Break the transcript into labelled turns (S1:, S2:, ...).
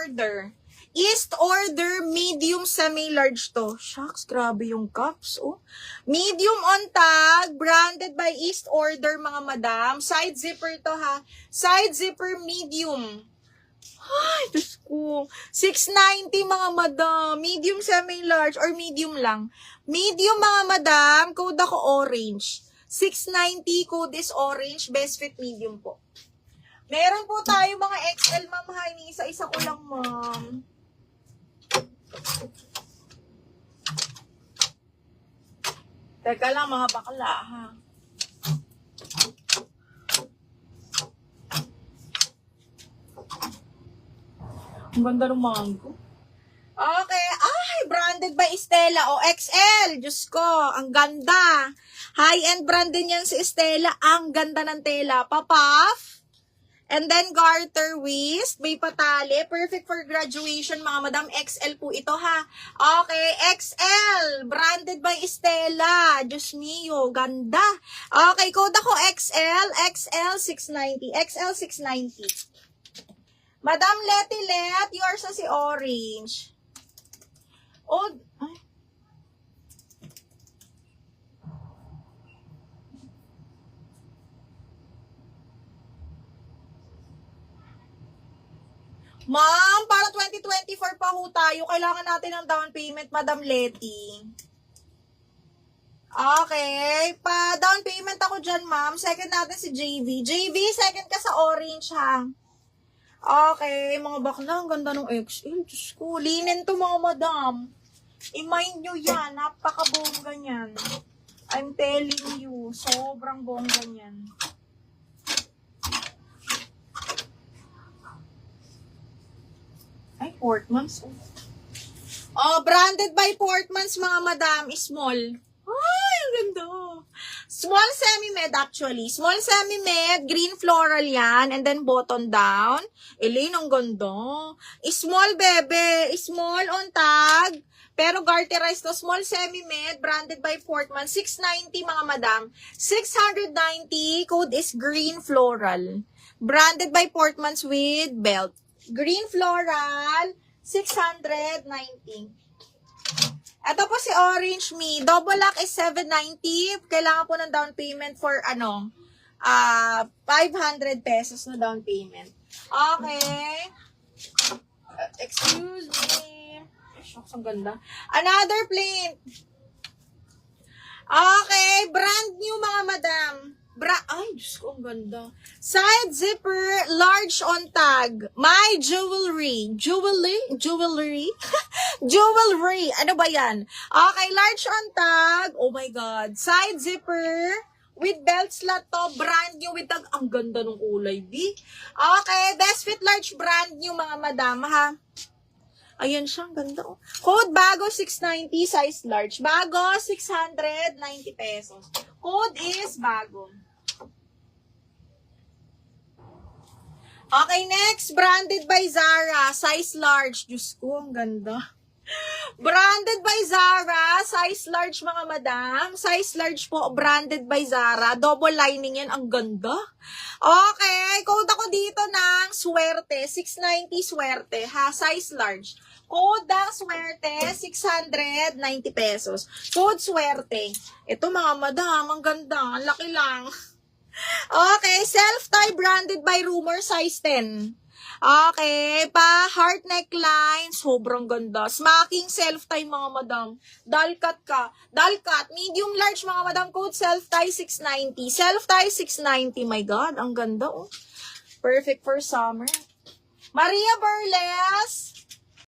S1: order. East order, medium semi-large to. Shucks, grabe yung cups, oh. Medium on tag, branded by East order, mga madam. Side zipper to, ha. Side zipper, medium. Ay, Diyos ko. 690, mga madam. Medium semi-large or medium lang. Medium, mga madam. Code ako orange. 690, code is orange. Best fit medium po. Meron po tayo mga XL, ma'am. Honey, isa-isa ko lang, ma'am. Teka lang, mga bakla, ha. Ang ganda ng mango. Okay. Ay, branded by Estela. O, XL. Diyos ko, ang ganda. High-end brand din yan si Estela. Ang ganda ng tela. Papaf. And then, garter waist. May patali. Perfect for graduation, mga madam. XL po ito, ha. Okay, XL. Branded by Estela. Diyos mio, ganda. Okay, code ako XL. XL 690. XL 690. Madam Letty Let, yours na si orange. Oh, ay. Ma'am, para 2024 pa ho tayo. Kailangan natin ng down payment, Madam Letty. Okay. Pa-down payment ako dyan, ma'am. Second natin si JV. JV, second ka sa orange, ha? Okay. Mga bakla, ang ganda ng XL. Diyos ko. Linen to, mga madam. I-mind nyo yan. Napaka-bongga niyan. I'm telling you. Sobrang bongga niyan. Ay, Portmans. Oh, branded by Portmans, mga madam. Small. Ay, ang ganda. Small semi-med actually. Small semi-med, green floral yan. And then button down. Elaine, ang ganda. Small, bebe. Small on tag. Pero garterized to. Small semi-med, branded by Portman. 690, mga madam. 690. Code is green floral. Branded by Portmans with belt. Green floral. 690. Ito po si Orange Me. Double lock is 790. Kailangan po ng down payment for 500 pesos na down payment. Okay. Excuse me. Shucks, ang ganda. Another plane. Okay. Brand new, mga madam. Ay, Diyos ko, ang ganda. Side zipper, large on tag. My jewelry. Jewelry? Jewelry. Ano ba yan? Okay, large on tag. Oh my God. Side zipper with belt slot to. Brand new with tag. Ang ganda ng kulay, B. Okay, best fit large brand new, mga madam, ha? Ayan siya, ang ganda. Oh. Code bago 690, size large. Bago 690 pesos. Code is bago. Okay, next. Branded by Zara. Size large. Diyos ko, ang ganda. Branded by Zara. Size large, mga madam. Size large po. Branded by Zara. Double lining yan. Ang ganda. Okay. Code ako dito ng swerte. 690 swerte. Ha? Size large. Code ng swerte. 690 pesos. Code swerte. Ito, mga madam. Ang ganda. Ang laki lang. Okay, self-tie branded by Rumor, size 10. Okay, pa heart neckline, sobrang ganda. Smacking self-tie, mga madam. Dalkat ka. Dalkat, medium large, mga madam. Code self-tie 690. Self-tie 690, my God, ang ganda, oh. Perfect for summer. Maria Burles.